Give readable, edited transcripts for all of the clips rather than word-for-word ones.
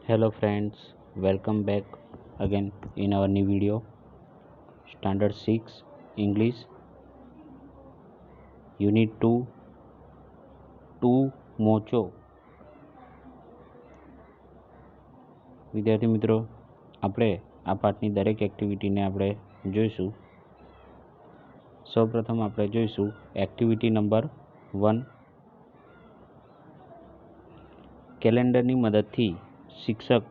Hello friends, welcome back again in our new video. Standard 6 English Unit 2 મોચો. વિદ્યાર્થી મિત્રો, આપણે આ પાઠની દરેક એક્ટિવિટીને આપણે જોઈશું. સૌપ્રથમ આપણે જોઈશું એક્ટિવિટી નંબર 1. કેલેન્ડરની મદદથી શિક્ષક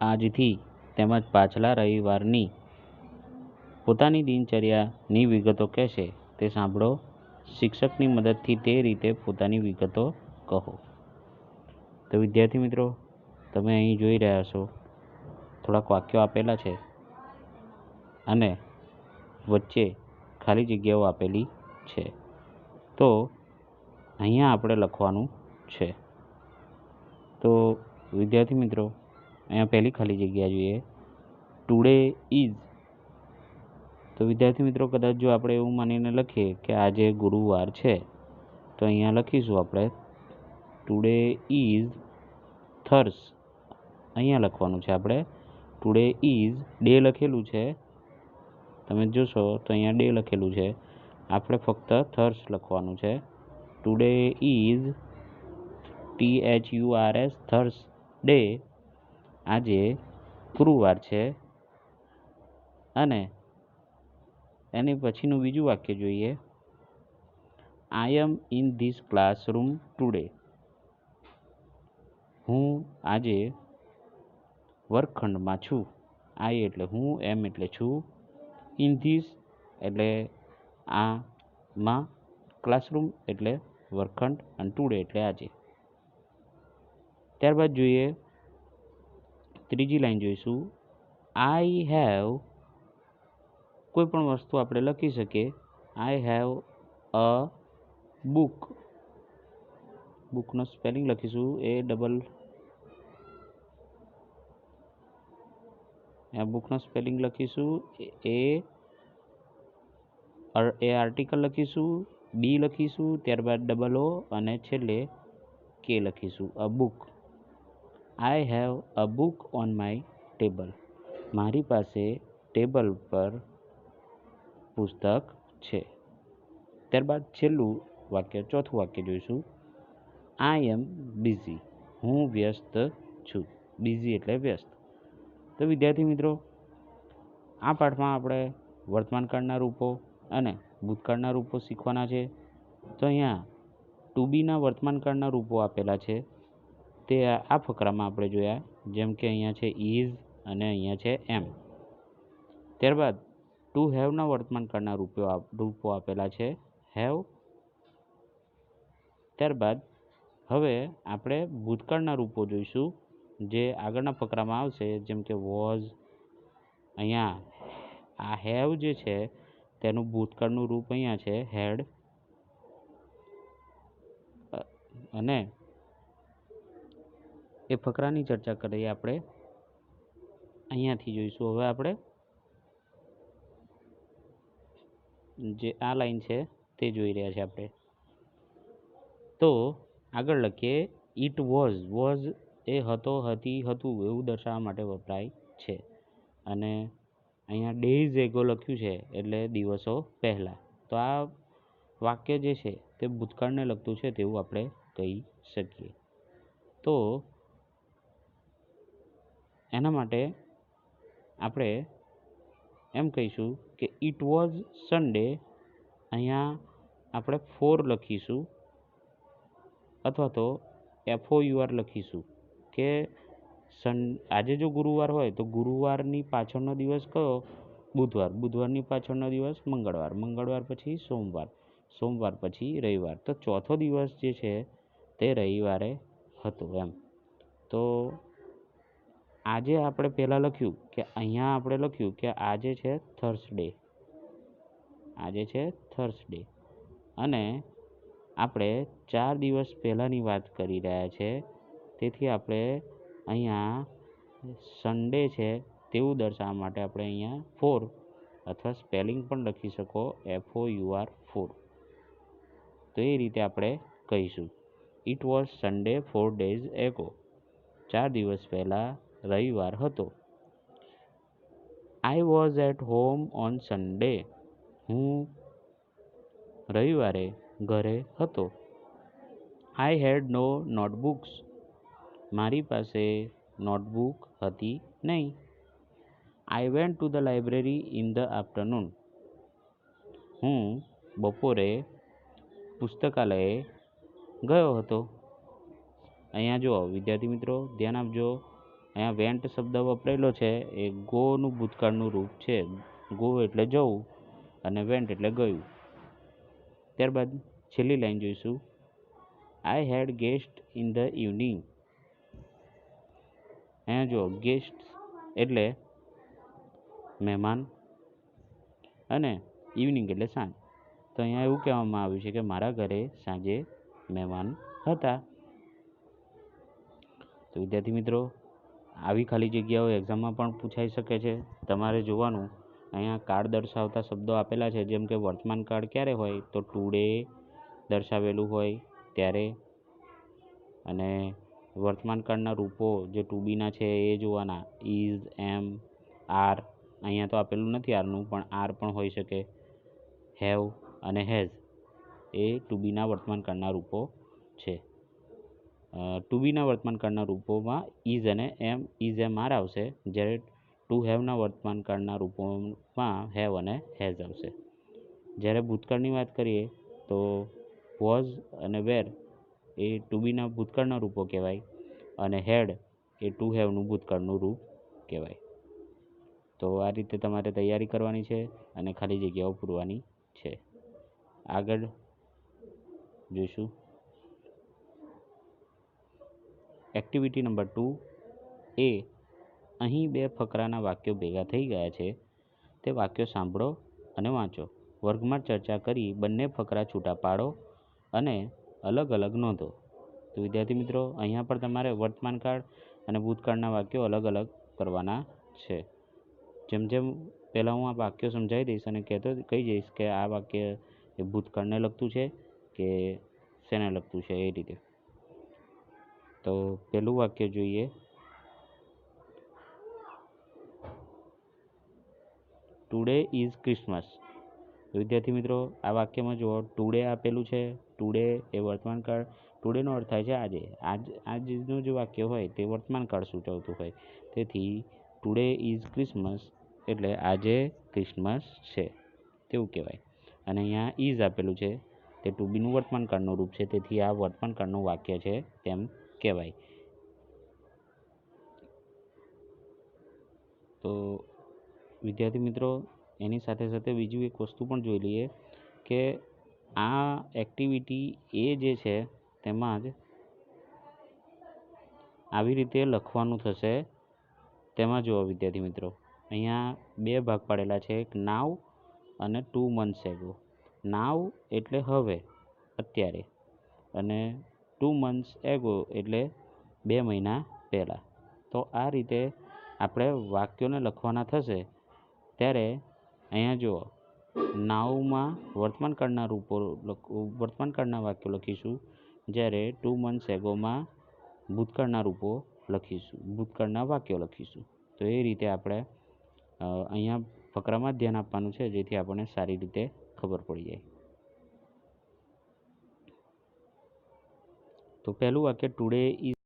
આજથી તેમજ પાછલા રવિવારની પોતાની દિનચર્યાની વિગતો કહેશે તે સાંભળો. શિક્ષકની મદદથી તે રીતે પોતાની વિગતો કહો. તો વિદ્યાર્થી મિત્રો, તમે અહીં જોઈ રહ્યા છો થોડાક વાક્યો આપેલા છે અને વચ્ચે ખાલી જગ્યાઓ આપેલી છે. તો અહીંયા આપણે લખવાનું છે. તો વિદ્યાર્થી મિત્રો, અહીંયા પહેલી ખાલી જગ્યા જોઈએ, ટુડે ઇઝ. તો વિદ્યાર્થી મિત્રો, કદાચ જો આપણે એવું માનીને લખીએ કે આજે ગુરુવાર છે, તો અહીંયા લખીશું આપણે ટુડે ઇઝ થર્સ. અહીંયા લખવાનું છે આપણે ટુડે ઇઝ. ડે લખેલું છે, તમે જોશો તો અહીંયા ડે લખેલું છે, આપણે ફક્ત થર્સ લખવાનું છે. Today is THURS Thurs day. આજે ગુરુવાર છે. અને એની પછીનું બીજું વાક્ય જોઈએ, આઈ એમ ઇન ધીસ ક્લાસરૂમ ટુડે. હું આજે વર્ગખંડમાં છું. આઈ એટલે હું, એમ એટલે છું, ઇન ધીસ એટલે આમાં, ક્લાસરૂમ એટલે વર્ગખંડ, અને ટુડે એટલે આજે. ત્યારબાદ જોઈએ ત્રીજી લાઈન જોઈશું, આઈ હેવ. કોઈ પણ વસ્તુ આપણે લખી શકીએ. I have a book. બુકનો સ્પેલિંગ લખીશું બુકનો સ્પેલિંગ લખીશું એ આર્ટિકલ લખીશું, બી લખીશું, ત્યારબાદ O અને છેલ્લે કે લખીશું, અ book. I have a book on my table. મારી પાસે ટેબલ પર પુસ્તક છે. ત્યારબાદ છેલ્લું વાક્ય, ચોથું વાક્ય જોઈશું, આઈ એમ બિઝી. હું વ્યસ્ત છું. બિઝી એટલે વ્યસ્ત. તો વિદ્યાર્થી મિત્રો, આ પાઠમાં આપણે વર્તમાનકાળના રૂપો અને ભૂતકાળના રૂપો શીખવાના છે. તો અહીંયા ટુ બીના વર્તમાનકાળના રૂપો આપેલા છે, તે આ ફકરામાં આપણે જોયા. જેમ કે અહીંયા છે ઇઝ અને અહીંયા છે એમ. ત્યારબાદ ટુ હેવના વર્તમાનકાળના રૂપો આપેલા છે, હેવ. ત્યારબાદ હવે આપણે ભૂતકાળના રૂપો જોઈશું, જે આગળના ફકરામાં આવશે. જેમ કે વોઝ. અહીંયા આ હેવ જે છે તેનું ભૂતકાળનું રૂપ અહીંયા છે હેડ. અને એ ફકરાની ચર્ચા કરીએ આપણે અહીંયાથી જોઈશું. હવે આપણે જે આ લાઈન છે તે જોઈ રહ્યા છે આપણે. તો આગળ લખીએ, ઇટ વોઝ. વોઝ એ હતો, હતી, હતું એવું દર્શાવવા માટે વપરાય છે. અને અહીંયા ડેઝ એગો લખ્યું છે એટલે દિવસો પહેલાં. તો આ વાક્ય જે છે તે ભૂતકાળને લગતું છે તેવું આપણે કહી શકીએ. તો એના માટે આપણે એમ કહીશું કે ઇટ વોઝ સન્ડે. અહીંયા આપણે 4 લખીશું અથવા તો FOUR લખીશું કે આજે જો ગુરુવાર હોય તો ગુરુવારની પાછળનો દિવસ કયો? બુધવાર. બુધવારની પાછળનો દિવસ મંગળવાર. મંગળવાર પછી સોમવાર. સોમવાર પછી રવિવાર. તો ચોથો દિવસ જે છે તે રવિવારે હતો એમ. તો આજે આપણે પહેલાં લખ્યું કે અહીંયા આપણે લખ્યું કે આજે છે થર્સડે. આજે છે થર્સડે. અને આપણે 4 દિવસ પહેલાંની વાત કરી રહ્યા છે, તેથી આપણે અહીંયા સન્ડે છે તેવું દર્શાવવા માટે આપણે અહીંયા 4 અથવા સ્પેલિંગ પણ લખી શકો FOUR 4. તો એ રીતે આપણે કહીશું, it was Sunday 4 days ago. 4 દિવસ પહેલાં રવિવાર હતો. I was at home on Sunday. હું રવિવારે ઘરે હતો. I had no notebooks. મારી પાસે નોટબુક હતી નહીં. I went to the library in the afternoon. હું બપોરે પુસ્તકાલયે ગયો હતો. અહીંયા જો વિદ્યાર્થી મિત્રો ધ્યાન આપજો, અહીંયા વેન્ટ શબ્દ વપરાયેલો છે એ ગોનું ભૂતકાળનું રૂપ છે. ગો એટલે જવું અને વેન્ટ એટલે ગયું. ત્યારબાદ છેલ્લી લાઈન જોઈશું. આઈ હેડ ગેસ્ટ ઇન ધ ઇવનિંગ. અહીંયા જો ગેસ્ટ એટલે મહેમાન અને ઇવનિંગ એટલે સાંજ. તો અહીંયા એવું કહેવામાં આવ્યું છે કે મારા ઘરે સાંજે મહેમાન હતા. તો વિદ્યાર્થી મિત્રો આવી ખાલી જગ્યાઓ એક્ઝામમાં પણ પૂછાઈ શકે છે. તમારે જોવાનું અહીંયા કાળ દર્શાવતા શબ્દો આપેલા છે, જેમ કે વર્તમાન કાળ ક્યારે હોય તો ટુડે દર્શાવેલું હોય ત્યારે, અને વર્તમાન કાળના રૂપો જે ટુ બીના છે એ જોવાના. Is, am, are. અહીંયા તો આપેલું નથી આરનું, પણ આર પણ હોઈ શકે. હેવ અને હેઝ એ ટુ બીના વર્તમાન કાળના રૂપો છે. ટુ બીના વર્તમાન કાળના રૂપોમાં ઇઝ અને ઇઝ એમ આર આવશે, જ્યારે ટુ હેવના વર્તમાન કાળના રૂપોમાં હેવ અને હેઝ આવશે. જ્યારે ભૂતકાળની વાત કરીએ તો વોઝ અને વેર એ ટુ બીના ભૂતકાળના રૂપો કહેવાય, અને હેડ એ ટુ હેવનું ભૂતકાળનું રૂપ કહેવાય. તો આ રીતે તમારે તૈયારી કરવાની છે અને ખાલી જગ્યાઓ પૂરવાની છે. આગળ જોઈશું. એક્ટિવિટી નંબર 2 એ અહીં બે ફકરાના વાક્યો ભેગા થઈ ગયા છે. તે વાક્યો સાંભળો અને વાંચો. વર્ગમાં ચર્ચા કરી બંને ફકરા છૂટા પાડો અને અલગ અલગ નોંધો. તો વિદ્યાર્થી મિત્રો અહીંયા પણ તમારે વર્તમાન કાળ અને ભૂતકાળના વાક્યો અલગ અલગ કરવાના છે. જેમ જેમ પહેલાં હું આ વાક્યો સમજાવી દઈશ અને કહી જઈશ કે આ વાક્ય એ ભૂતકાળને લગતું છે કે શેને લગતું છે એ રીતે. તો પહેલું વાક્ય જોઈએ. Today is Christmas. વિદ્યાર્થી મિત્રો આ વાક્યમાં જુઓ, ટુડે આપેલું છે. ટુડે એ વર્તમાન કાળ, ટુડેનો અર્થ થાય છે આજે. આજનું જે વાક્ય હોય તે વર્તમાન કાળ સૂચવતું હોય. તેથી ટુડે ઇઝ ક્રિસમસ એટલે આજે ક્રિસમસ છે તેવું કહેવાય. અને અહીંયા ઇઝ આપેલું છે, તે ટુ બીનું વર્તમાન કાળનું રૂપ છે, તેથી આ વર્તમાન કાળનું વાક્ય છે તેમ કહેવાય. તો વિદ્યાર્થી મિત્રો એની સાથે સાથે બીજું એક વસ્તુ પણ જોઈ લઈએ કે આ એક્ટિવિટી એ જે છે તેમાં જ આવી રીતે લખવાનું થશે. તેમાં જુઓ વિદ્યાર્થી મિત્રો અહીંયા બે ભાગ પાડેલા છે, એક નાવ અને 2 months એગો. નાવ એટલે હવે, અત્યારે, અને 2 months એગો એટલે 2 મહિના પહેલાં. તો આ રીતે આપણે વાક્યોને લખવાના થશે. ત્યારે અહીંયા જુઓ, નાવમાં વર્તમાન કાળના વાક્યો લખીશું, જ્યારે 2 months એગોમાં ભૂતકાળના વાક્યો લખીશું. તો એ રીતે આપણે અહીંયા ફકરામાં ધ્યાન આપવાનું છે, જેથી આપણને સારી રીતે ખબર પડી જાય. તો પહેલું વાક્ય ટુડે ઇઝ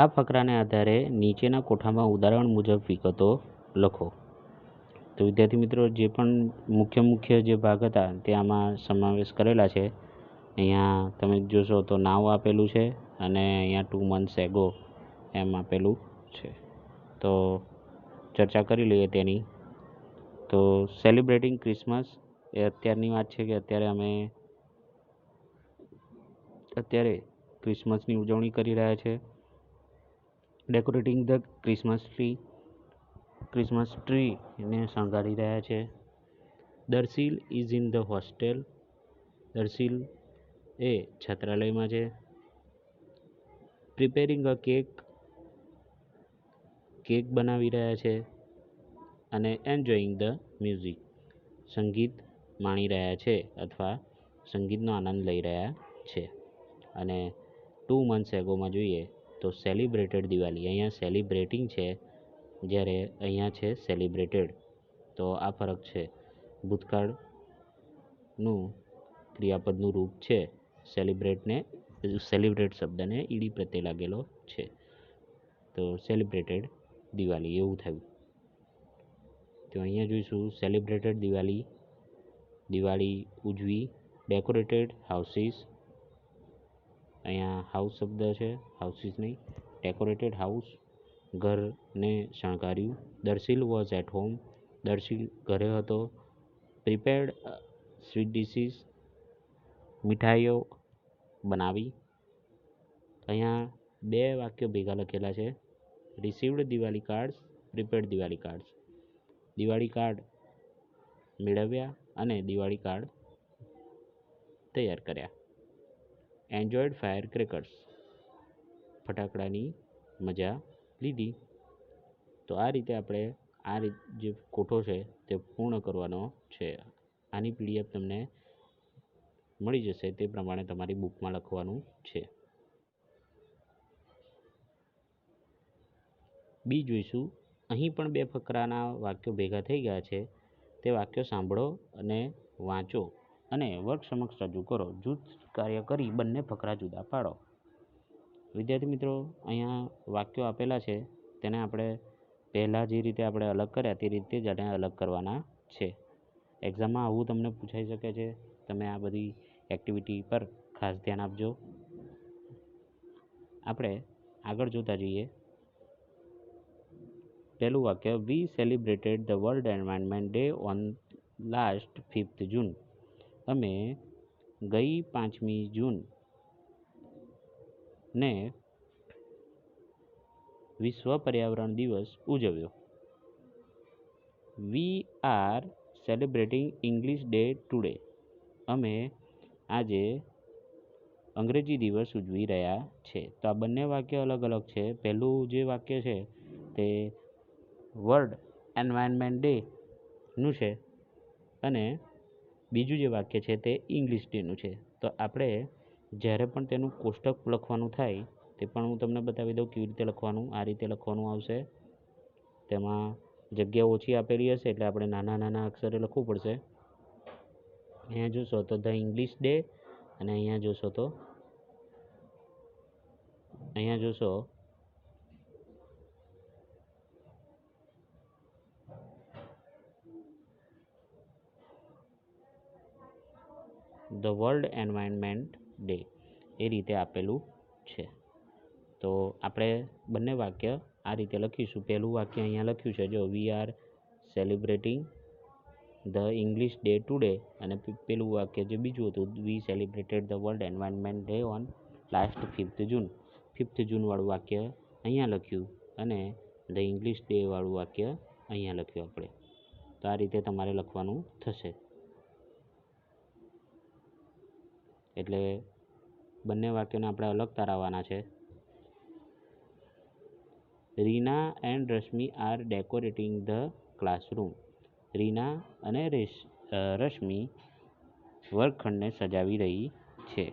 આ ફકરાને આધારે નીચેના કોઠામાં ઉદાહરણ મુજબ વિગતો લખો. તો વિદ્યાર્થી મિત્રો, જે પણ મુખ્ય જે ભાગ હતા તે આમાં સમાવેશ કરેલા છે. અહીંયા તમે જોશો તો નાવ આપેલું છે અને અહીંયા 2 months ago એમ આપેલું છે. તો ચર્ચા કરી લઈએ તેની. તો સેલિબ્રેટિંગ ક્રિસમસ એ અત્યારની વાત છે કે અત્યારે ક્રિસમસની ઉજવણી કરી રહ્યા છે. ડેકોરેટિંગ ધ ક્રિસમસ ટ્રીને શણગારી રહ્યા છે. Darsheel is in the hostel. Darsheel એ છાત્રાલયમાં છે. પ્રિપેરિંગ અ કેક બનાવી રહ્યા છે. અને એન્જોઈંગ ધ મ્યુઝિક, સંગીત માણી રહ્યા છે અથવા સંગીતનો આનંદ લઈ રહ્યા છે. અને 2 months agoમાં જોઈએ તો સેલિબ્રેટેડ દિવાળી. અહીંયા સેલિબ્રેટિંગ છે જ્યારે અહીંયા છે સેલિબ્રેટેડ. તો આ ફરક છે. ભૂતકાળનું ક્રિયાપદનું રૂપ છે સેલિબ્રેટ શબ્દને ઈડી પ્રત્યે લાગેલો છે. તો સેલિબ્રેટેડ દિવાળી એવું થયું. તો અહીંયા જોઈશું સેલિબ્રેટેડ દિવાળી ઉજવી. Decorated houses. અહીંયા હાઉસ શબ્દ છે, હાઉસીસ નહીં. ડેકોરેટેડ હાઉસ, ઘરને શણગાર્યું. Darsheel was at home. Darsheel ઘરે હતો. પ્રિપેર્ડ સ્વીટ ડિશીસ, મીઠાઈઓ બનાવી. અહીંયા 2 વાક્યો ભેગા લખેલા છે. Received Diwali cards, prepared Diwali cards. Diwali card મેળવ્યા અને દિવાળી કાર્ડ તૈયાર કર્યા. એન્જોયડ ફાયર ક્રેકર્સ, ફટાકડાની મજા લીધી. તો આ રીતે આપણે જે કોઠો છે તે પૂર્ણ કરવાનો છે. આની PDF તમને મળી જશે, તે પ્રમાણે તમારી બુકમાં લખવાનું છે. બી જોઈશું. અહીં પણ 2 ફકરાના વાક્યો ભેગા થઈ ગયા છે. તે વાક્યો સાંભળો અને વાંચો અને વર્ગ સમક્ષ રજૂ કરો. જૂથ કાર્ય કરી બંને ફકરા જુદા પાડો. વિદ્યાર્થી મિત્રો, અહીંયા વાક્યો આપેલા છે તેને આપણે પહેલાં જે રીતે આપણે અલગ કર્યા તે રીતે જ આને અલગ કરવાના છે. એક્ઝામમાં આવું તમને પૂછાઈ શકે છે. તમે આ બધી એક્ટિવિટી પર ખાસ ધ્યાન આપજો. આપણે આગળ જોતા જઈએ. પહેલું વાક્ય, we celebrated the world environment day on last 5th June. અમે ગઈ 5મી જૂનને વિશ્વ પર્યાવરણ દિવસ ઉજવ્યો. We are celebrating English day today. અમે આજે અંગ્રેજી દિવસ ઉજવી રહ્યા છે. તો આ બંને વાક્ય અલગ અલગ છે. પહેલું જે વાક્ય છે તે વર્લ્ડ એન્વાયરમેન્ટ ડેનું છે અને બીજું જે વાક્ય છે તે ઇંગ્લિશ ડેનું છે. તો આપણે જ્યારે પણ તેનું કોષ્ટક લખવાનું થાય તે પણ હું તમને બતાવી દઉં કેવી રીતે લખવાનું. આ રીતે લખવાનું આવશે. તેમાં જગ્યા ઓછી આપેલી હશે એટલે આપણે નાના અક્ષરે લખવું પડશે. અહીંયા જોશો તો ધ ઇંગ્લિશ ડે અને અહીંયા જોશો ધ વર્લ્ડ એન્વાયરમેન્ટ ડે એ રીતે આપેલું છે. તો આપણે બંને વાક્ય આ રીતે લખીશું. પહેલું વાક્ય અહીંયા લખ્યું છે, જો વી are celebrating the English day today, અને પેલું વાક્ય જે બીજું હતું, વી celebrated the world environment day on last 5th June. 5th June વાળું વાક્ય અહીંયા લખ્યું અને ધ ઇંગ્લિશ ડે વાળું વાક્ય અહીંયા લખ્યું આપણે. તો આ રીતે તમારે લખવાનું થશે. એટલે બંને વાક્યોને આપણે અલગ તારવવાના છે. Rina and Rashmi are decorating the classroom. Rina અને રશ્મિ વર્ગખંડને સજાવી રહી છે,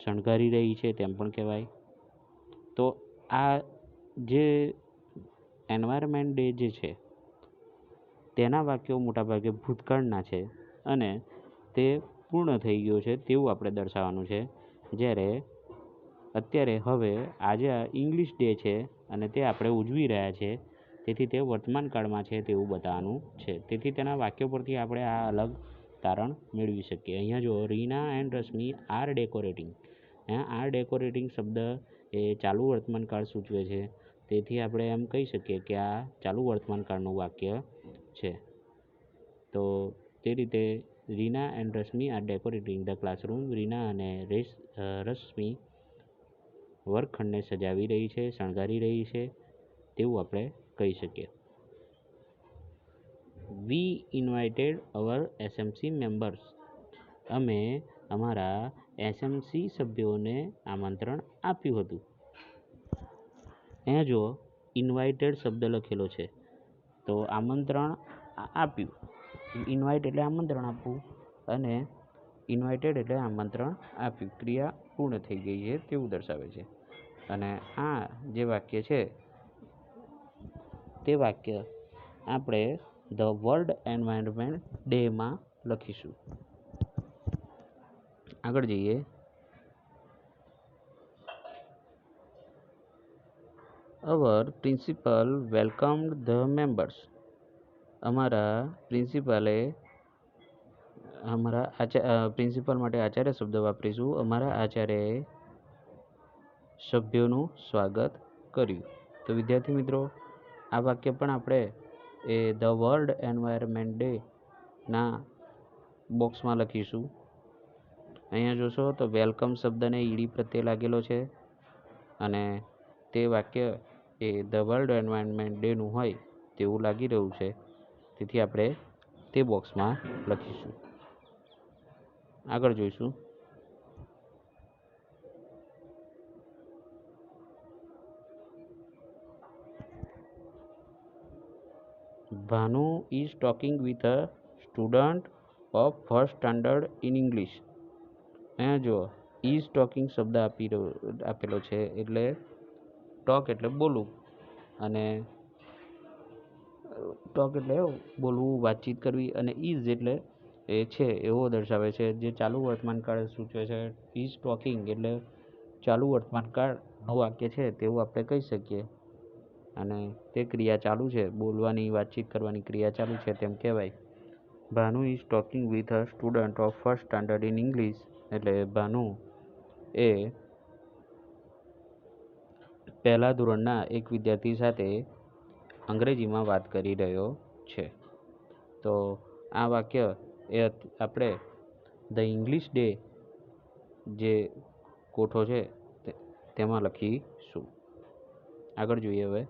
શણગારી રહી છે તેમ પણ કહેવાય. તો આ જે એન્વાયરમેન્ટ ડે જે છે તેના વાક્યો મોટાભાગે ભૂતકાળના છે અને તે પૂર્ણ થઈ ગયો છે તેવું આપણે દર્શાવવાનું છે. જ્યારે અત્યારે હવે આજે ઇંગ્લિશ ડે છે અને તે આપણે ઉજવી રહ્યા છે, તેથી તે વર્તમાન કાળમાં છે તેવું બતાવવાનું છે. તેથી તેના વાક્યો પરથી આપણે આ અલગ તારણ મેળવી શકીએ. અહીંયા જો Rina and Rashmi are decorating. Are decorating શબ્દ એ ચાલુ વર્તમાન કાળ સૂચવે છે, તેથી આપણે એમ કહી શકીએ કે આ ચાલુ વર્તમાન કાળનું વાક્ય છે. તો તે રીતે Rina and Rashmi are decorating the classroom. Rina અને રશ્મિ વર્ગખંડને સજાવી રહી છે, શણગારી રહી છે તેવું આપણે કહી શકીએ. વી ઇન્વાઇટેડ અવર એસએમસી મેમ્બર્સ. અમે અમારા એસએમસી સભ્યોને આમંત્રણ આપ્યું હતું. અહીંયા જો ઇન્વાઇટેડ શબ્દ લખેલો છે, તો આમંત્રણ આપ્યું. ઇન્વાઇટ એટલે આમંત્રણ આપવું અને ઇન્વાઇટેડ એટલે આમંત્રણ આપ્યું. ક્રિયા પૂર્ણ થઈ ગઈ છે તેવું દર્શાવે છે. અને આ જે વાક્ય છે તે વાક્ય આપણે ધ વર્લ્ડ એન્વાયરમેન્ટ ડેમાં લખીશું. આગળ જઈએ. અવર પ્રિન્સિપલ વેલકમ્ડ ધ મેમ્બર્સ. અમારા પ્રિન્સિપાલે પ્રિન્સિપલ માટે આચાર્ય શબ્દ વાપરીશું. અમારા આચાર્યએ સભ્યોનું સ્વાગત કર્યું. તો વિદ્યાર્થી મિત્રો, આ વાક્ય પણ આપણે એ ધ વર્લ્ડ એન્વાયરમેન્ટ ડેના બોક્સમાં લખીશું. અહીંયા જોશો તો વેલકમ શબ્દને ઈડી પ્રત્યે લાગેલો છે અને તે વાક્ય એ ધ વર્લ્ડ એન્વાયરમેન્ટ ડેનું હોય તેવું લાગી રહ્યું છે, તેથી આપણે તે બોક્સમાં લખીશું. આગળ જોઈશું. Bhanu is talking with a student of first standard in English. અહીંયા જો ઇઝ ટોકિંગ શબ્દ આપેલો છે, એટલે ટોક એટલે બોલવું અને ટોક એટલે બોલવું, વાતચીત કરવી, અને ઇઝ એટલે એ છે એવો દર્શાવે છે, જે ચાલુ વર્તમાન કાળ સૂચવે છે. ઇઝ ટોકિંગ એટલે ચાલુ વર્તમાન કાળનું વાક્ય છે તેવું આપણે કહી શકીએ. અને તે ક્રિયા ચાલુ છે, બોલવાની, વાતચીત કરવાની ક્રિયા ચાલુ છે તેમ કહેવાય. Bhanu is talking with a student of first standard in English એટલે ભાનુ એ પહેલા ધોરણના એક વિદ્યાર્થી સાથે અંગ્રેજીમાં વાત કરી રહ્યો છે. તો આ વાક્ય એ આપણે ધ ઇંગ્લિશ ડે જે કોઠો છે તેમાં લખીશું. આગળ જોઈએ હવે.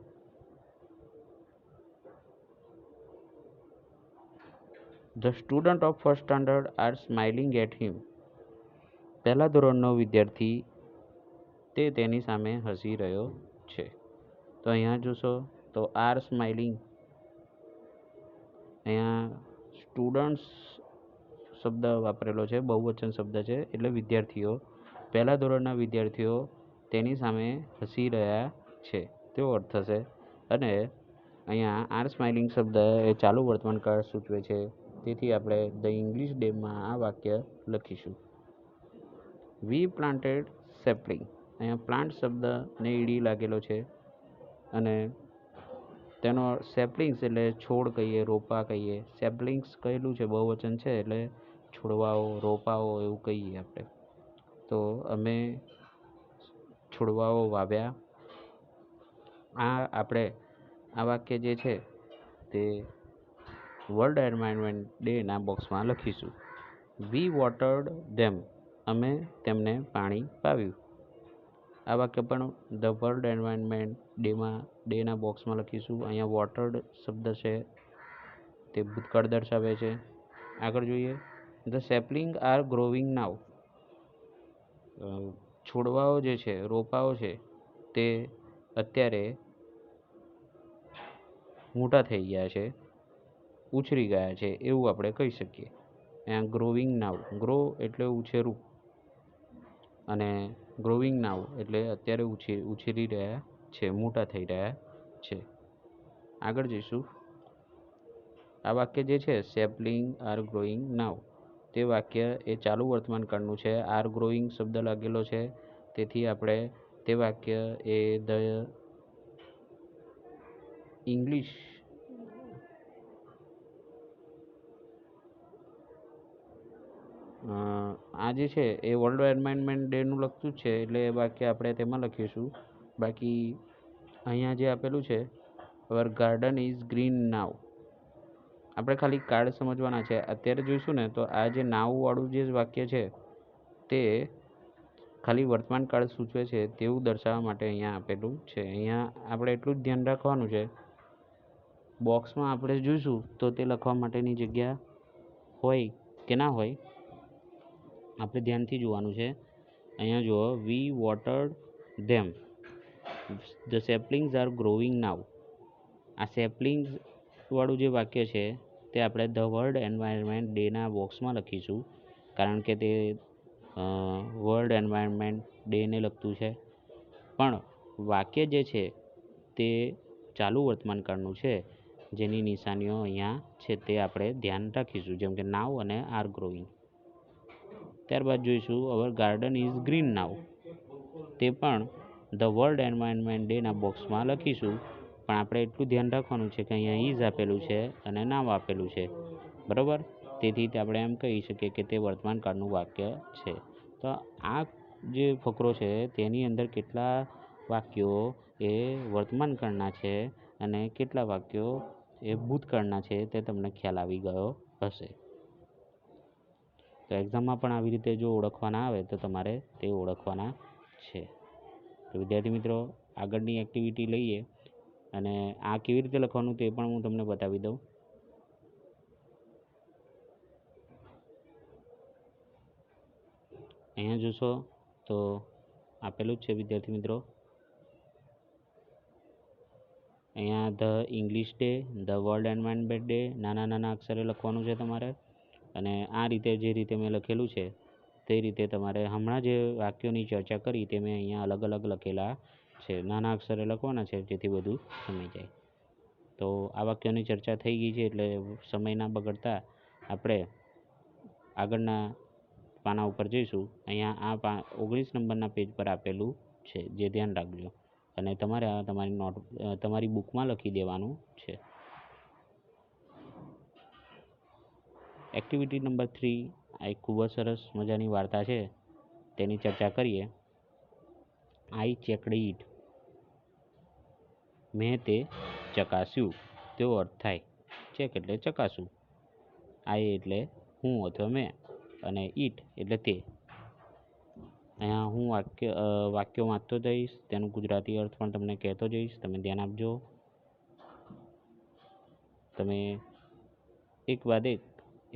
The student of first standard are smiling at him. પહેલા ધોરણનો વિદ્યાર્થી તે તેની સામે હસી રહ્યો છે. તો અહીંયા જોશો તો આર સ્માઇલિંગ, અહીંયા સ્ટુડન્ટ્સ શબ્દ વાપરેલો છે, બહુવચન શબ્દ છે, એટલે વિદ્યાર્થીઓ, પહેલા ધોરણના વિદ્યાર્થીઓ તેની સામે હસી રહ્યા છે તેવો અર્થ થશે. અને અહીંયા આર સ્માઇલિંગ શબ્દ એ ચાલુ વર્તમાન કાળ સૂચવે છે, તેથી આપણે ધ ઇંગ્લિશ ડેમાં આ વાક્ય લખીશું. વી પ્લાન્ટેડ સેપલિંગ. અહીંયા પ્લાન્ટ શબ્દને ઈડી લાગેલો છે અને તેનો સેપલિંગ્સ એટલે છોડ કહીએ, રોપા કહીએ. સેપલિંગ્સ કહેલું છે, બહુવચન છે, એટલે છોડવાઓ, રોપાઓ એવું કહીએ આપણે. તો અમે છોડવાઓ વાવ્યા. આપણે આ વાક્ય જે છે તે વર્લ્ડ એન્વાયરમેન્ટ ડેના બોક્સમાં લખીશું. વી વોટર્ડ ધેમ. અમે તેમને પાણી પાવ્યું. આ વાક્ય પણ ધ વર્લ્ડ એન્વાયરમેન્ટ ડેના બોક્સમાં લખીશું. અહીંયા વોટર્ડ શબ્દ છે તે ભૂતકાળ દર્શાવે છે. આગળ જોઈએ. ધ સેપલિંગ આર ગ્રોવિંગ નાવ. છોડવાઓ જે છે, રોપાઓ છે, તે અત્યારે મોટા થઈ ગયા છે, ઉછરી ગયા છે એવું આપણે કહી શકીએ. અહીંયા ગ્રોવિંગ નાવ, ગ્રો એટલે ઉછેરવું અને ગ્રોવિંગ નાવ એટલે અત્યારે ઉછેરી રહ્યા છે, મોટા થઈ રહ્યા છે. આગળ જઈશું. આ વાક્ય જે છે સેપલિંગ આર ગ્રોઈંગ નાવ, તે વાક્ય એ ચાલુ વર્તમાન કાળનું છે. આર ગ્રોઈંગ શબ્દ લાગેલો છે, તેથી આપણે તે વાક્ય એ ધ ઇંગ્લિશ આ જે છે એ વર્લ્ડ એન્વાયરમેન્ટ ડેનું લખતું જ છે, એટલે એ વાક્ય આપણે તેમાં લખીશું. બાકી અહીંયા જે આપેલું છે અવર ગાર્ડન ઇઝ ગ્રીન નાવ, આપણે ખાલી કાર્ડ સમજવાના છે. અત્યારે જોઈશું ને તો આ જે નાવવાળું જે વાક્ય છે તે ખાલી વર્તમાન કાળ સૂચવે છે તેવું દર્શાવવા માટે અહીંયા આપેલું છે. અહીંયા આપણે એટલું જ ધ્યાન રાખવાનું છે, બોક્સમાં આપણે જોઈશું તો તે લખવા માટેની જગ્યા હોય કે ના હોય આપણે ધ્યાનથી જોવાનું છે. અહીંયા જુઓ, વી વોટર્ડ ધેમ, ધ સેપલિંગ્સ આર ગ્રોઈંગ નાવ. આ સેપલિંગ્સ વાળું જે વાક્ય છે તે આપણે ધ વર્લ્ડ એન્વાયરમેન્ટ ડેના બોક્સમાં લખીશું, કારણ કે તે વર્લ્ડ એન્વાયરમેન્ટ ડેને લગતું છે. પણ વાક્ય જે છે તે ચાલુ વર્તમાન કાળનું છે, જેની નિશાનીઓ અહીંયા છે તે આપણે ધ્યાન રાખીશું, જેમ કે નાવ અને આર ગ્રોઈંગ. ત્યારબાદ જોઈશું our garden is green now, તે પણ ધ વર્લ્ડ એન્વાયરમેન્ટ ડેના બોક્સમાં લખીશું. પણ આપણે એટલું ધ્યાન રાખવાનું છે કે અહીંયા ઇઝ આપેલું છે અને નાવ આપેલું છે, બરાબર. તેથી આપણે એમ કહી શકીએ કે તે વર્તમાન કાળનું વાક્ય છે. તો આ જે ફકરો છે તેની અંદર કેટલા વાક્યો એ વર્તમાન કાળના છે અને કેટલા વાક્યો એ ભૂતકાળના છે તે તમને ખ્યાલ આવી ગયો હશે. તો એક્ઝામમાં પણ આવી રીતે જો ઓળખવાના આવે તો તમારે તે ઓળખવાના છે. તો વિદ્યાર્થી મિત્રો, આગળની એક્ટિવિટી લઈએ અને આ કેવી રીતે લખવાનું તે પણ હું તમને બતાવી દઉં. અહીંયા જોશો તો આપેલું જ છે વિદ્યાર્થી મિત્રો. અહીંયા the English day, the world environment day નાના નાના અક્ષરે લખવાનું છે તમારે. અને આ રીતે જે રીતે મેં લખેલું છે તે રીતે તમારે હમણાં જે વાક્યોની ચર્ચા કરી તે મેં અહીંયા અલગ અલગ લખેલા છે, નાના અક્ષરે લખવાના છે જેથી બધું સમજાઈ જાય. તો આ વાક્યોની ચર્ચા થઈ ગઈ છે એટલે સમય ના બગડતા આપણે આગળના પાના ઉપર જઈશું. અહીંયા આ 19 નંબરના પેજ પર આપેલું છે, જે ધ્યાન રાખજો અને તમારે આ તમારી બુકમાં લખી દેવાનું છે. એક્ટિવિટી નંબર 3 આ એક ખૂબ જ સરસ મજાની વાર્તા છે, તેની ચર્ચા કરીએ. આઈ ચેકડ ઇટ, મેં તે ચકાસ્યું. તેવો અર્થ થાય, ચેક એટલે ચકાસવું, આઈ એટલે હું અથવા મેં, અને ઇટ એટલે તે. અહીંયા હું વાક્યો વાંચતો જઈશ, તેનું ગુજરાતી અર્થ પણ તમને કહેતો જઈશ, તમે ધ્યાન આપજો. તમે એક બાદ એક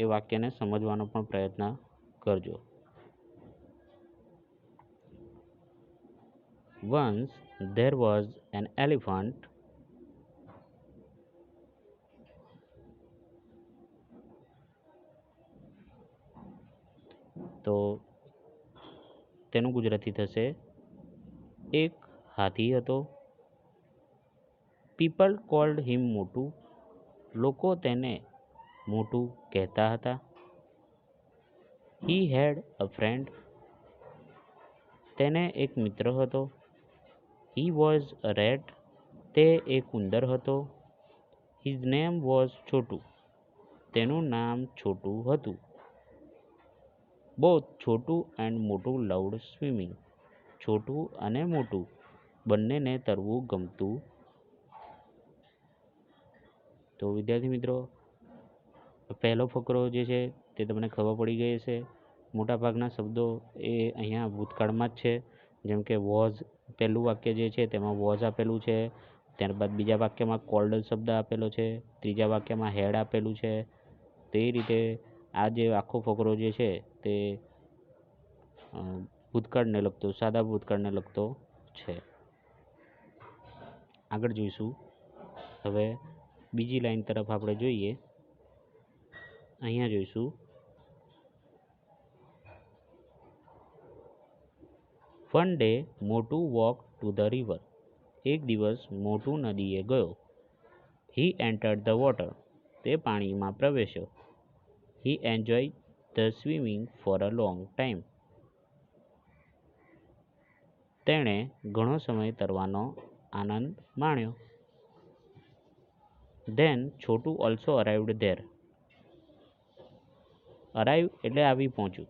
એ વાક્યને સમજવાનો પણ પ્રયત્ન કરજો. Once there was an elephant તો તેનું ગુજરાતી થશે, એક હાથી હતો. પીપલ કોલ્ડ હિમ મોટું, લોકો તેને મોટું કહેતા હતા. હી હેડ અ ફ્રેન્ડ, તેને એક મિત્ર હતો. હી વોઝ અ રેટ, તે એક ઉંદર હતો. હિઝ નેમ વોઝ છોટું, તેનું નામ છોટું હતું. બોથ છોટું એન્ડ મોટું લવડ સ્વિમિંગ, છોટું અને મોટું બંનેને તરવું ગમતું. તો વિદ્યાર્થી મિત્રો, પહેલો ફકરો જે છે તે તમને ખબર પડી ગઈ હશે. મોટાભાગના શબ્દો એ અહીંયા ભૂતકાળમાં જ છે, જેમ કે વોઝ, પહેલું વાક્ય જે છે તેમાં વોઝ આપેલું છે. ત્યારબાદ બીજા વાક્યમાં કોલ્ડ શબ્દ આપેલો છે, ત્રીજા વાક્યમાં હેડ આપેલું છે. તે રીતે આ જે આખો ફકરો જે છે તે ભૂતકાળને લગતો, સાદા ભૂતકાળને લગતો છે. આગળ જોઈશું. હવે બીજી લાઈન તરફ આપણે જોઈએ. અહીંયા જોઈશું, વન ડે મોટું વોક ટુ ધ રિવર, એક દિવસ મોટું નદીએ ગયો. હી એન્ટર્ડ ધ વોટર, તે પાણીમાં પ્રવેશ્યો. હી enjoy the swimming for a long time, તેણે ઘણો સમય તરવાનો આનંદ માણ્યો. Than Chhotu also અરાઇવ્ડ there. Arrive એટલે આવી પહોંચ્યું.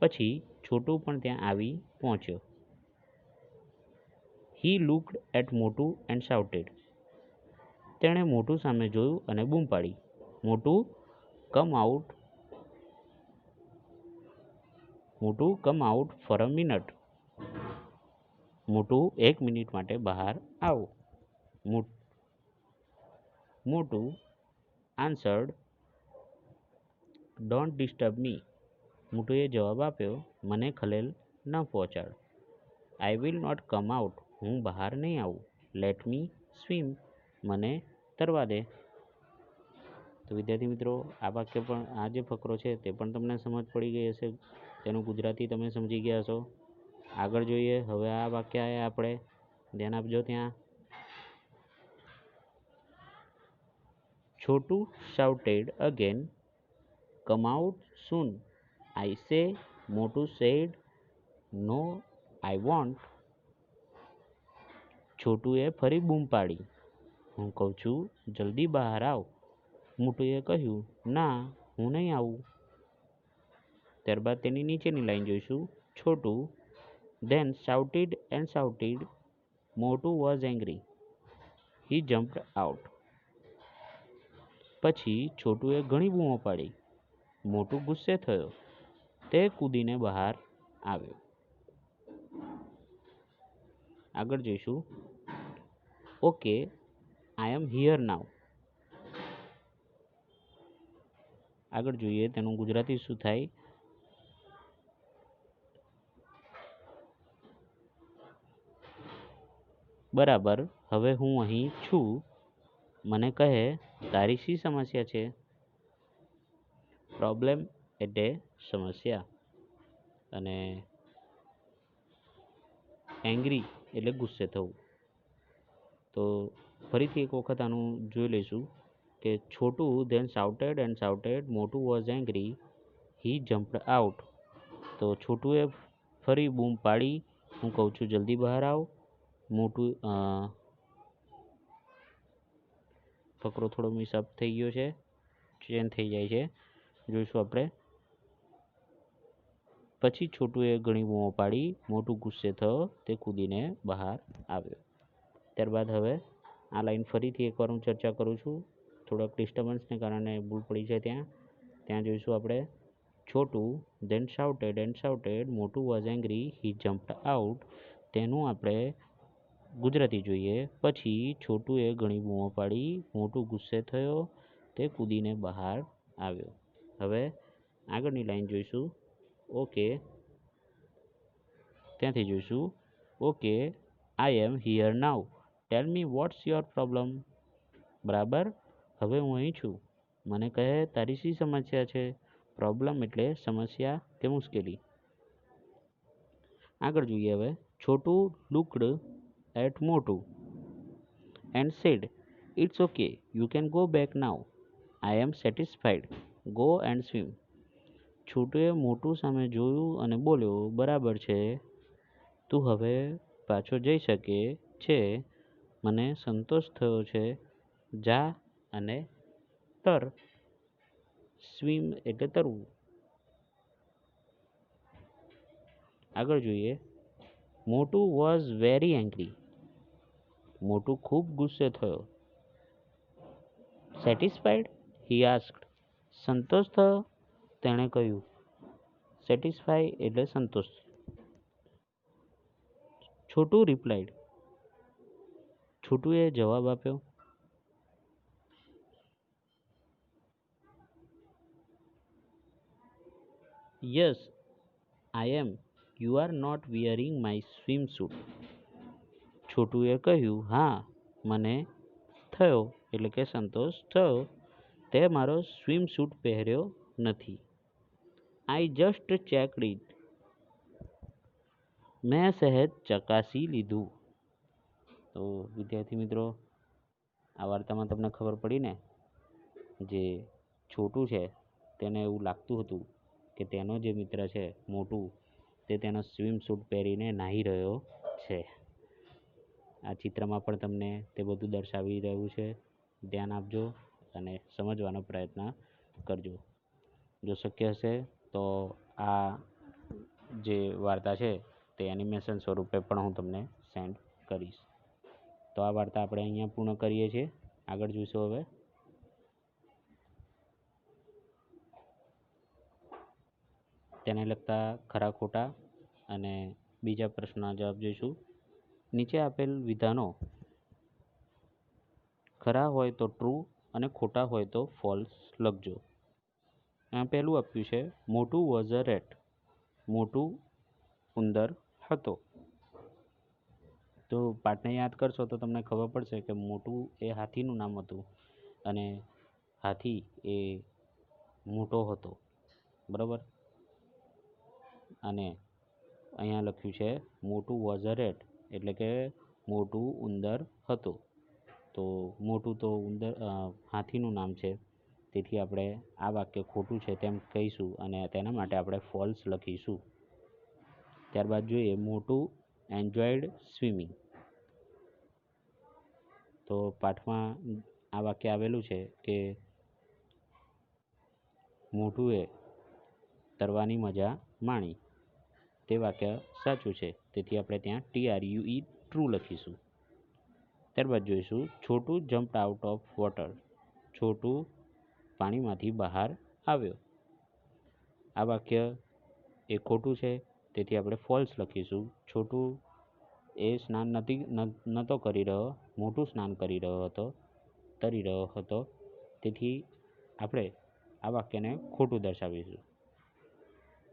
પછી છોટું પણ ત્યાં આવી પહોંચ્યો. હી લુક્ડ એટ મોટું એન્ડ શાઉટેડ. તેણે મોટું સામે જોયું અને બૂમ પાડી, મોટું come out for a minute. મોટું 1 મિનિટ માટે બહાર આવો. મોટું આન્સર્ડ, ડોન્ટ ડિસ્ટર્બ મી. મોટુએ જવાબ આપ્યો, મને ખલેલ ન પહોંચાડ. I will not come out. હું બહાર નહીં આવું. Let me swim. મને તરવા દે. તો વિદ્યાર્થી મિત્રો, આ વાક્ય પણ, આ જે ફકરો છે તે પણ તમને સમજ પડી ગઈ હશે. તેનું ગુજરાતી તમે સમજી ગયા હશો. આગળ જોઈએ. હવે આ વાક્ય આયા આપણે, ધ્યાન આપજો ત્યાં. છોટું shouted again, come out soon. I say. મોટું said, no I won't. છોટુએ ફરી બૂમ પાડી, હું કહું છું જલ્દી બહાર આવ. મોટુએ કહ્યું, ના હું નહીં આવું. ત્યારબાદ તેની નીચેની લાઈન જોઈશું. છોટું then shouted and shouted. મોટું was angry. He jumped out. પછી છોટુએ ઘણી બૂમો પાડી. મોટું ગુસ્સે થયો. તે કૂદીને બહાર આવ્યો. આગળ જોઈશું. ઓકે, આઈ એમ હિયર નાવ. આગળ જોઈએ તેનું ગુજરાતી શું થાય. બરાબર, હવે હું અહીં છું. મને કહે, તારી શી સમસ્યા છે? પ્રોબ્લેમ એટલે સમસ્યા, અને એંગ્રી એટલે ગુસ્સે થવું. તો ફરીથી એક વખત આનું જોઈ લઈશું કે છોટું then shouted and shouted. મોટું was angry. He jumped out. તો છોટુએ ફરી બૂમ પાડી, હું કહું છું જલ્દી બહાર આવ. મોટું ફકરો થોડો મિસઅપ થઈ ગયો છે, ચેન્જ થઈ જાય છે, જોઈશું આપણે. પછી છોટુએ ઘણી બૂમો પાડી, મોટું ગુસ્સે થયો, તે કૂદીને બહાર આવ્યો. ત્યારબાદ હવે આ લાઈન ફરીથી એકવાર હું ચર્ચા કરું છું. થોડાક ડિસ્ટર્બન્સને કારણે ભૂલ પડી છે ત્યાં જોઈશું આપણે. છોટું then shouted and shouted. મોટું was angry. He jumped out. તેનું આપણે ગુજરાતી જોઈએ. પછી છોટુએ ઘણી બૂમો પાડી, મોટું ગુસ્સે થયો, તે કૂદીને બહાર આવ્યો. હવે આગળની લાઈન જોઈશું. ઓકે, ત્યાંથી જોઈશું. Okay, I am here now. Tell me what's your problem. બરાબર, હવે હું અહીં છું. મને કહે, તારી શી સમસ્યા છે? પ્રોબ્લેમ એટલે સમસ્યા કે મુશ્કેલી. આગળ જોઈએ હવે. Chhotu looked at Motu and said, it's okay, you can go back now. I am satisfied. Go and swim. છોટુએ મોટું સામે જોયું અને બોલ્યો, બરાબર છે, તું હવે પાછો જઈ શકે છે. મને સંતોષ થયો છે. જા અને તર. સ્વિમ એટલે તરવું. આગળ જોઈએ. મોટું વોઝ વેરી એંગ્રી. મોટું ખૂબ ગુસ્સે થયો. સેટિસ્ફાઈડ? હી આસ્ક્ડ. સંતોષ થયો? તેણે કહ્યું. સેટિસ્ફાઈ એટલે સંતોષ. છોટું રિપ્લાઇડ. છોટુએ જવાબ આપ્યો. Yes I am. You are not wearing my swimsuit. છોટુએ કહ્યું, હા મને થયો એટલે કે સંતોષ થયો, તે મારો સ્વિમ સૂટ પહેર્યો નથી. I just checked it. મેં સહેજ ચકાસી લીધું. તો વિદ્યાર્થી મિત્રો, આ વાર્તામાં તમને ખબર પડી ને, જે છોટું છે તેને એવું લાગતું હતું કે તેનો જે મિત્ર છે મોટું, તે તેનો સ્વિમ સૂટ પહેરીને નાહી રહ્યો છે. આ ચિત્રમાં પણ તમને તે બધું દર્શાવી રહ્યું છે. ધ્યાન આપજો અને સમજવાનો પ્રયત્ન કરજો. જો શક્ય હશે તો આ જે વાર્તા છે તે એનિમેશન સ્વરૂપે પણ હું તમને સેન્ડ કરીશ. તો આ વાર્તા આપણે અહીંયા પૂર્ણ કરીએ છીએ. આગળ જોઈશું હવે. તેને લગતા ખરા ખોટા અને બીજા પ્રશ્નના જવાબ જોઈશું. નીચે આપેલ વિધાનો ખરા હોય તો ટ્રુ અને ખોટા હોય તો ફોલ્સ લખજો. પહેલું આપ્યું છે મોટું વોઝ અ રેટ. મોટું ઉંદર હતો. તો પાઠને યાદ કરશો તો તમને ખબર પડશે કે મોટું એ હાથીનું નામ હતું અને હાથી એ મોટો હતો. બરાબર. અને અહીંયા લખ્યું છે મોટું વોઝ અ રેટ, એટલે કે મોટું ઉંદર હતું. તો મોટું તો હાથીનું નામ છે, તેથી આપણે આ વાક્ય ખોટું છે તેમ કહીશું અને તેના માટે આપણે ફોલ્સ લખીશું. ત્યારબાદ જોઈએ મોટું એન્જોયડ સ્વિમિંગ. તો પાઠમાં આ વાક્ય આવેલું છે કે મોટુએ તરવાની મજા માણી. તે વાક્ય સાચું છે, તેથી આપણે ત્યાં TRUE ટ્રુ લખીશું. ત્યારબાદ જોઈશું છોટું જમ્પ્ડ આઉટ ઓફ વોટર. છોટું પાણીમાંથી બહાર આવ્યો. આ વાક્ય એ ખોટું છે, તેથી આપણે ફોલ્સ લખીશું. છોટું એ સ્નાન નહોતો કરી રહ્યો, મોટું સ્નાન કરી રહ્યો હતો, તરી રહ્યો હતો, તેથી આપણે આ વાક્યને ખોટું દર્શાવીશું.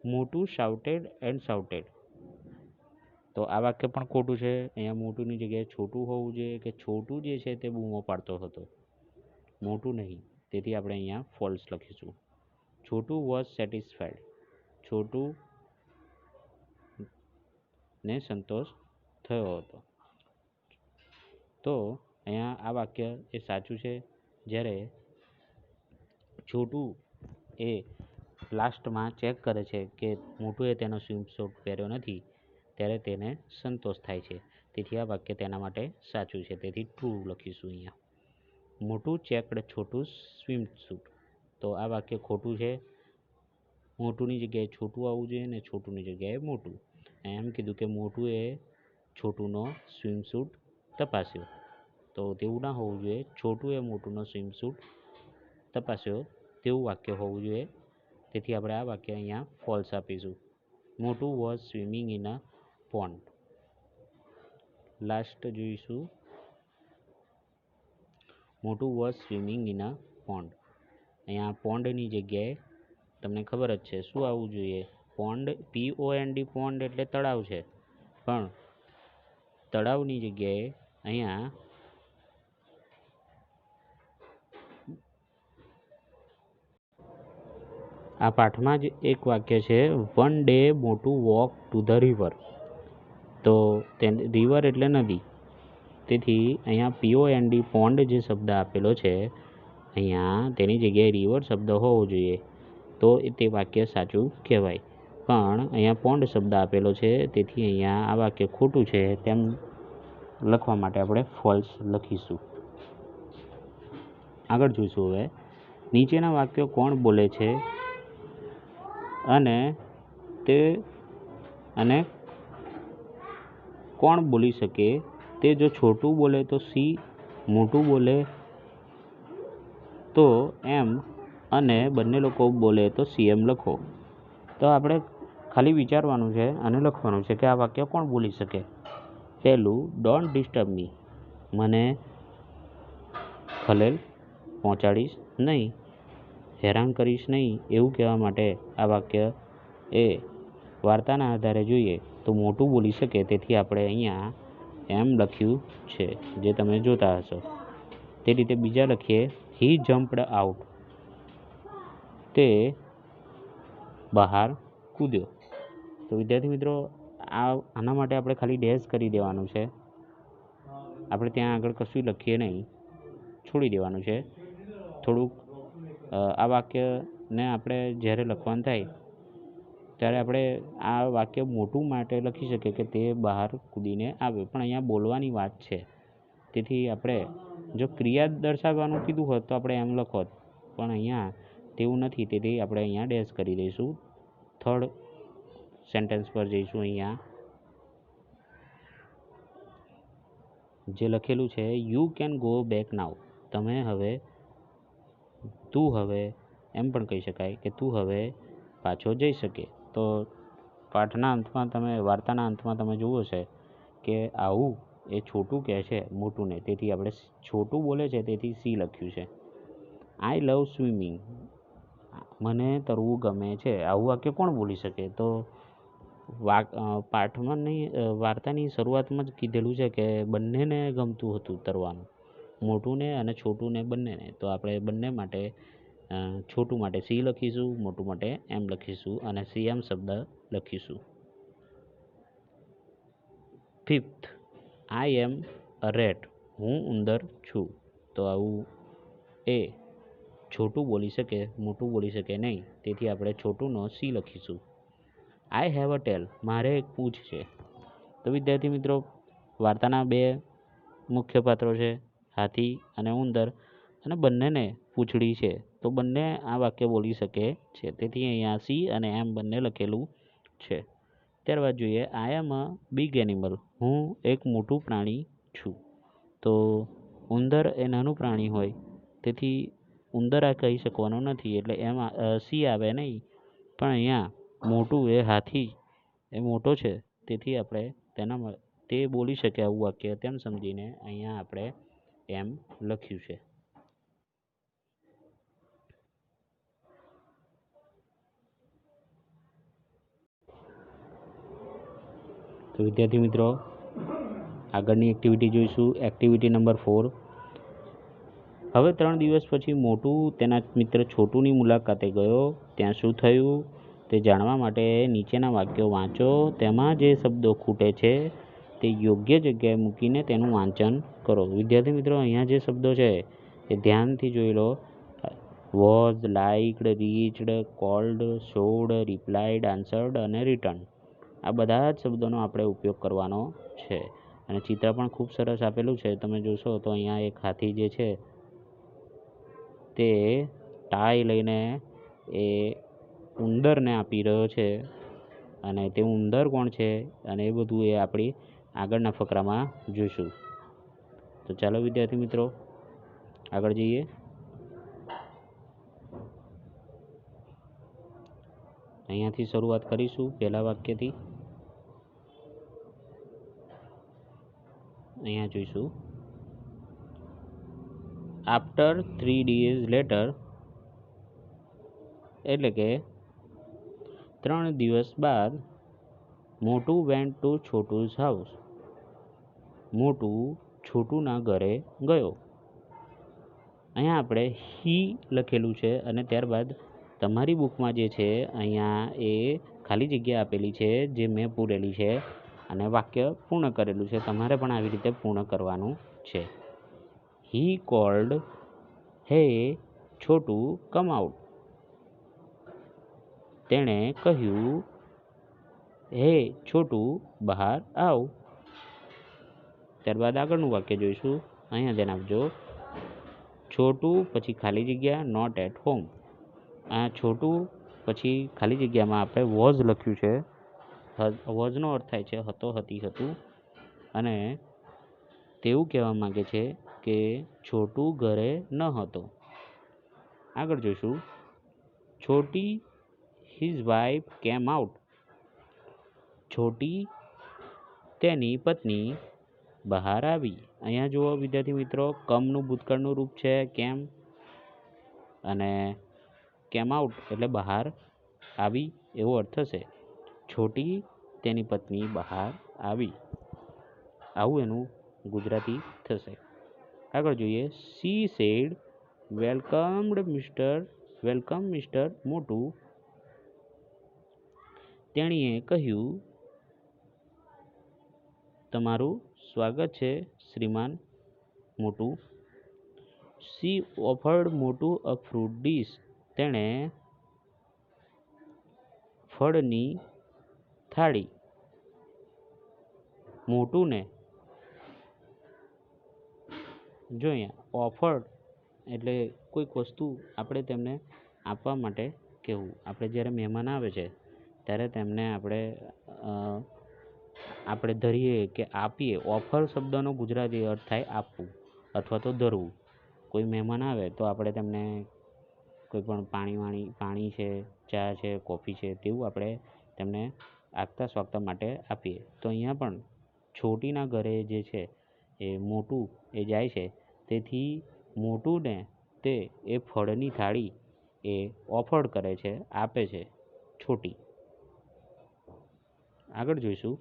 મોટું શાઉટેડ એન્ડ શાઉટેડ. તો આ વાક્ય પણ ખોટું છે. અહીંયા મોટુંની જગ્યાએ છોટું હોવું જોઈએ, કે છોટું જે છે તે બૂમો પાડતો હતો, મોટું નહીં, તેથી આપણે અહીંયા ફોલ્સ લખીશું. છોટું વોઝ સેટિસ્ફાઈડ. છોટું ને સંતોષ થયો હતો. તો અહીંયા આ વાક્ય એ સાચું છે. જ્યારે છોટું એ લાસ્ટમાં ચેક કરે છે કે મોટુએ તેનો સ્વિમ સૂટ પહેર્યો નથી, ત્યારે તેને સંતોષ થાય છે, તેથી આ વાક્ય તેના માટે સાચું છે, તેથી ટ્રુ લખીશું અહીંયા. મોટું ચેકડ છોટું સ્વિમ સૂટ. તો આ વાક્ય ખોટું છે. મોટુંની જગ્યાએ છોટું આવવું જોઈએ ને છોટુંની જગ્યાએ મોટું. એમ કીધું કે મોટુએ છોટુનો સ્વિમ સૂટ તપાસ્યો, તો તેવું ના હોવું જોઈએ. છોટુએ મોટુનો સ્વિમ સૂટ તપાસ્યો તેવું વાક્ય હોવું જોઈએ, તેથી આપણે આ વાક્ય અહીંયા ફોલ્સ આપીશું. મોટું was swimming in a pond. Last જોઈશું. મોટું was swimming in a pond. અહીંયા પોન્ડની જગ્યાએ તમને ખબર જ છે શું આવવું જોઈએ. પોન્ડ POND પોન્ડ એટલે તળાવ છે, પણ તળાવની જગ્યાએ અહીંયા આ પાઠમાં જ એક વાક્ય છે વન ડે મોટું વોક ટુ ધ રિવર. તો રિવર એટલે નદી, તેથી અહીંયા POND પોન્ડ જે શબ્દ આપેલો છે અહીંયા તેની જગ્યાએ રિવર શબ્દ હોવો જોઈએ, તો તે વાક્ય સાચું કહેવાય. પણ અહીંયા પોન્ડ શબ્દ આપેલો છે, તેથી અહીંયા આ વાક્ય ખોટું છે તેમ લખવા માટે આપણે ફોલ્સ લખીશું. આગળ જોઈશું હવે. નીચેના વાક્યો કોણ બોલે છે અને કોણ બોલી શકે તે. જો છોટું બોલે તો C, મોટું બોલે તો M અને બંને લોકો બોલે તો CM લખો. તો આપણે ખાલી વિચારવાનું છે અને લખવાનું છે કે આ વાક્ય કોણ બોલી શકે. પહેલું ડોન્ટ ડિસ્ટર્બ મી. મને ખલેલ પહોંચાડીશ નહીં, હેરાન કરીશ નહીં, એવું કહેવા માટે આ વાક્ય એ વાર્તાના આધારે જોઈએ તો મોટું બોલી શકે, તેથી આપણે અહીંયા એમ લખ્યું છે જે તમે જોતા હશો. તે રીતે બીજા લખીએ હી જમ્પ્ડ આઉટ. તે બહાર કૂદ્યો. તો વિદ્યાર્થી મિત્રો આના માટે આપણે ખાલી ડેશ કરી દેવાનું છે. આપણે ત્યાં આગળ કશું લખીએ નહીં, છોડી દેવાનું છે. થોડુંક આ વાક્યને આપણે જ્યારે લખવાનું થાય ત્યારે આપણે આ વાક્ય મોટું માટે લખી શકીએ કે તે બહાર કૂદીને આવ્યો, પણ અહીંયા બોલવાની વાત છે. તેથી આપણે જો ક્રિયા દર્શાવવાનું કીધું હોત તો આપણે એમ લખોત, પણ અહીંયા તેવું નથી. તેથી આપણે અહીંયા ડેશ કરી દઈશું. થર્ડ સેન્ટેન્સ પર જઈશું. અહીંયા જે લખેલું છે, યુ કેન ગો બેક નાઉ. તું હવે એમ પણ કહી શકાય કે તું હવે પાછો જઈ શકે. તો પાઠના અંતમાં વાર્તાના અંતમાં તમે જુઓ છે કે આવું એ છોટું કહે છે મોટુંને, તેથી આપણે છોટું બોલે છે તેથી સી લખ્યું છે. આઈ લવ સ્વિમિંગ. મને તરવું ગમે છે. આવું વાક્ય કોણ બોલી શકે? તો પાઠમાં વાર્તાની શરૂઆતમાં જ કીધેલું છે કે બંનેને ગમતું હતું તરવાનું, મોટુંને અને છોટુંને, બંનેને. તો આપણે બંને માટે છોટું માટે સી લખીશું, મોટું માટે એમ લખીશું અને સીએમ શબ્દ લખીશું. Fifth, I am a rat. હું ઉંદર છું. તો આવું એ છોટું બોલી શકે, મોટું બોલી શકે નહીં, તેથી આપણે છોટુંનો સી લખીશું. આઈ હેવ અ ટેલ. મારે એક પૂંછ છે. તો વિદ્યાર્થી મિત્રો, વાર્તાના બે મુખ્ય પાત્રો છે, હાથી અને ઉંદર, અને બંનેને પૂંછડી છે. તો બંને આ વાક્ય બોલી શકે છે, તેથી અહીંયા સી અને એમ બંને લખેલું છે. ત્યારબાદ જોઈએ, આઈ એમ અ બિગ એનિમલ. હું એક મોટું પ્રાણી છું. તો ઉંદર એ નાનું પ્રાણી હોય, તેથી ઉંદર આ કહી શકવાનો નથી, એટલે એમ સી આવે નહીં. પણ અહીંયા મોટું એ હાથી એ મોટો છે, તેથી આપણે તે બોલી શકે આવું વાક્ય તેમ સમજીને અહીંયા આપણે એમ લખ્યું છે. તો વિદ્યાર્થી મિત્રો, આગળની એક્ટિવિટી જોઈશું. Activity number 4. હવે 3 દિવસ પછી મોટું તેના મિત્ર છોટુની મુલાકાતે ગયો. ત્યાં શું થયું તે જાણવા માટે નીચેના વાક્યો વાંચો. તેમાં જે શબ્દો ખૂટે છે તે યોગ્ય જગ્યાએ મૂકીને તેનું વાંચન કરો. વિદ્યાર્થી મિત્રો, અહીંયા જે શબ્દો છે એ ધ્યાનથી જોઈ લો. Was, liked, reached, called, showed, replied, answered અને રિટર્ન. આ બધા જ શબ્દોનો આપણે ઉપયોગ કરવાનો છે. અને ચિત્ર પણ ખૂબ સરસ આપેલું છે. તમે જોશો તો અહીંયા એક હાથી જે છે તે ટાઈ લઈને એ ઉંદરને આપી રહ્યો છે, અને તે ઉંદર કોણ છે અને એ બધું એ આપણી આગળના ફકરામાં જોઈશું. તો ચાલો વિદ્યાર્થી મિત્રો, આગળ જઈએ. અહીંયાથી શરૂઆત કરીશું પહેલા વાક્યથી. અહીંયા જોઈશું, આફ્ટર 3 days later, એટલે કે 3 દિવસ બાદ, મોટું વેન્ટ ટુ છોટુઝ હાઉસ. મોટું છોટુના ઘરે ગયો. અહીંયા આપણે હી લખેલું છે અને ત્યારબાદ તમારી બુકમાં જે છે અહીંયા એ ખાલી જગ્યા આપેલી છે જે મેં પૂરેલી છે અને વાક્ય પૂર્ણ કરેલું છે. તમારે પણ આવી રીતે પૂર્ણ કરવાનું છે. હી કોલ્ડ, હે છોટું કમ આઉટ. તેણે કહ્યું, હે છોટું બહાર આવ. ત્યારબાદ આગળનું વાક્ય જોઈશું. અહીંયા ધ્યાન આપજો. છોટું પછી ખાલી જગ્યા, નોટ એટ હોમ. આ છોટું પછી ખાલી જગ્યામાં આપણે વોઝ લખ્યું છે. વોઝનો અર્થ થાય છે હતો, હતી, હતું. અને તેવું કહેવા માંગે છે કે છોટું ઘરે ન હતો. આગળ જોઈશું, છોટી હિઝ વાઇફ કેમ આઉટ. છોટી તેની પત્ની બહાર આવી. અહીંયા જુઓ વિદ્યાર્થી મિત્રો, કમનું ભૂતકાળનું રૂપ છે કેમ, અને કેમ આઉટ એટલે બહાર આવી એવો અર્થ થશે. છોટી તેની પત્ની બહાર આવી, આવું એનું ગુજરાતી થશે. આગળ જોઈએ, સી સેડ વેલકમ મિસ્ટર મોટું. તેણીએ કહ્યું, તમારું સ્વાગત છે શ્રીમાન મોટું. સી ઓફર્ડ મોટું અ ફ્રૂટ ડીશ. તેણે ફળની થાળી. મોટુને જો અહીંયા ઓફર્ડ એટલે કોઈક વસ્તુ આપણે તેમને આપવા માટે કહેવું. આપણે જ્યારે મહેમાન આવે છે ત્યારે તેમને આપણે ધરીએ કે આપીએ. ઓફર શબ્દનો ગુજરાતી અર્થ થાય આપવું અથવા તો ધરવું. કોઈ મહેમાન આવે તો આપણે તેમને કોઈ પણ પાણી છે, ચા છે, કોફી છે, તેવું આપણે તેમને આગતા સ્વાગતા માટે આપીએ. તો અહીંયા પણ છોટીના ઘરે જે છે એ મોટું એ જાય છે, તેથી મોટુંને તે એ ફળની થાળી એ ઓફર્ડ કરે છે, આપે છે છોટી. આગળ જોઈશું.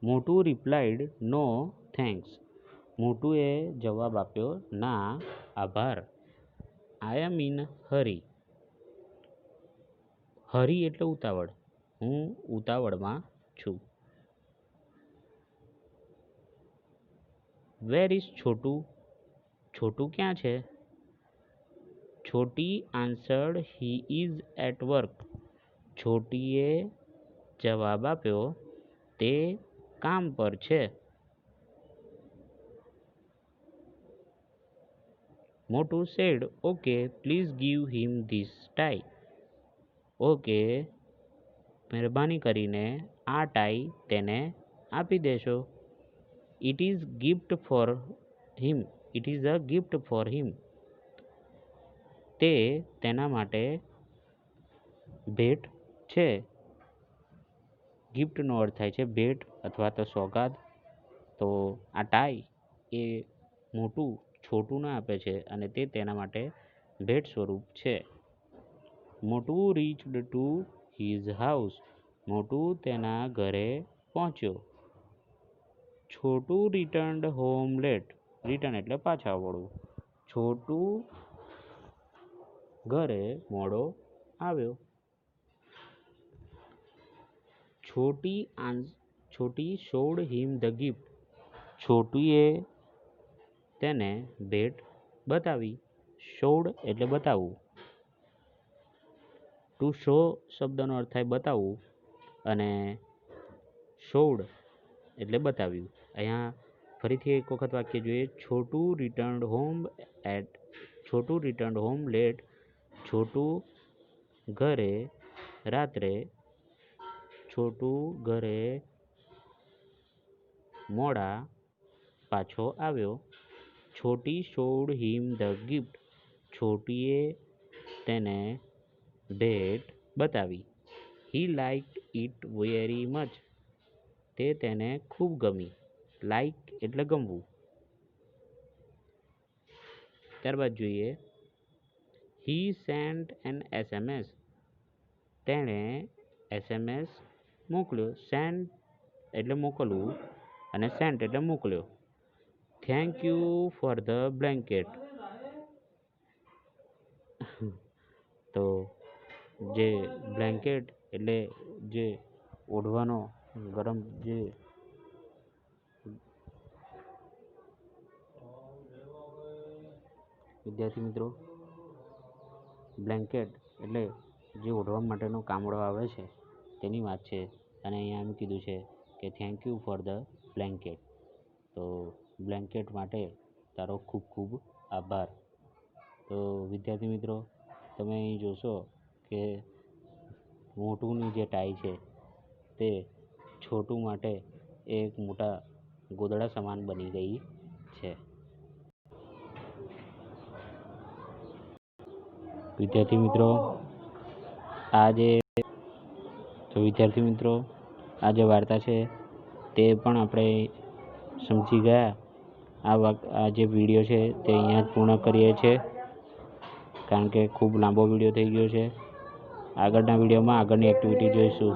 મોટું રિપ્લાઇડ નો થેન્ક્સ. મોટુએ જવાબ આપ્યો, ના આભાર. આઈ એમ ઇન હરી. હરી એટલે ઉતાવળ. હું ઉતાવળમાં છું. વેર ઇઝ છોટું. છોટું ક્યાં છે? Chhoti answered, he is at work. છોટીએ જવાબ આપ્યો, તે કામ પર છે. Motu said, okay please give him this tie. Okay, મહેરબાની કરીને આ ટાઈ તેને આપી દેશો. It is gift for him. It is a gift for him. તે તેના માટે ભેટ છે. ગિફ્ટનો અર્થ થાય છે ભેટ અથવા તો સોગાદ. તો આ ટાઈ એ મોટું છોટુંને આપે છે અને તે તેના માટે ભેટ સ્વરૂપ છે. મોટું રીચ્ડ ટુ હિઝ હાઉસ. મોટું તેના ઘરે પહોંચ્યો. છોટું રિટર્ન્ડ હોમ લેટ. રિટર્ન એટલે પાછા વળવું. છોટું ઘરે મોડો આવ્યો. છોટી શોડ હિમ ધ ગિફ્ટ. છોટીએ તેને ભેટ બતાવી. શોડ એટલે બતાવવું. ટુ શો શબ્દનો અર્થ થાય બતાવવું અને શોડ એટલે બતાવ્યું. અહીંયા ફરીથી એક વખત વાક્ય જોઈએ. છોટું રિટર્ન્ડ હોમ લેટ. છોટું ઘરે રાત્રે. છોટું ઘરે મોડા પાછો આવ્યો. છોટી શોડ હિમ ધ ગિફ્ટ. છોટીએ તેને ભેટ બતાવી. હી લાઇક્ડ ઇટ વેરી મચ. તે તેને ખૂબ ગમી. લાઇક એટલે ગમવું. ત્યારબાદ જોઈએ. હી સેન્ટ એન SMS. તેણે SMS મોકલ્યો. સેન્ટ એટલે મોકલવું અને સેન્ટ એટલે મોકલ્યો. Thank you for the blanket. તો જે બ્લેન્કેટ એટલે જે ઓઢવાનો ગરમ જે વિદ્યાર્થી મિત્રો, બ્લેન્કેટ એટલે જે ઓઢવા માટેનો કામળો આવે છે તેની વાત છે. અને અહીંયા એમ કીધું છે કે thank you for the blanket. તો બ્લેન્કેટ માટે તારો ખૂબ ખૂબ આભાર. તો વિદ્યાર્થી મિત્રો, તમે અહીં જોશો કે મોટુંની જે ટાઈ છે તે છોટું માટે એક મોટા ગોદડા સમાન બની ગઈ છે. વિદ્યાર્થી મિત્રો, આ જે વાર્તા છે તે પણ આપણે સમજી ગયા. આ જે વિડીયો છે તે અહીંયા જ પૂર્ણ કરીએ છીએ, કારણ કે ખૂબ લાંબો વિડીયો થઈ ગયો છે. આગળના વિડીયોમાં આગળની એક્ટિવિટી જોઈશું.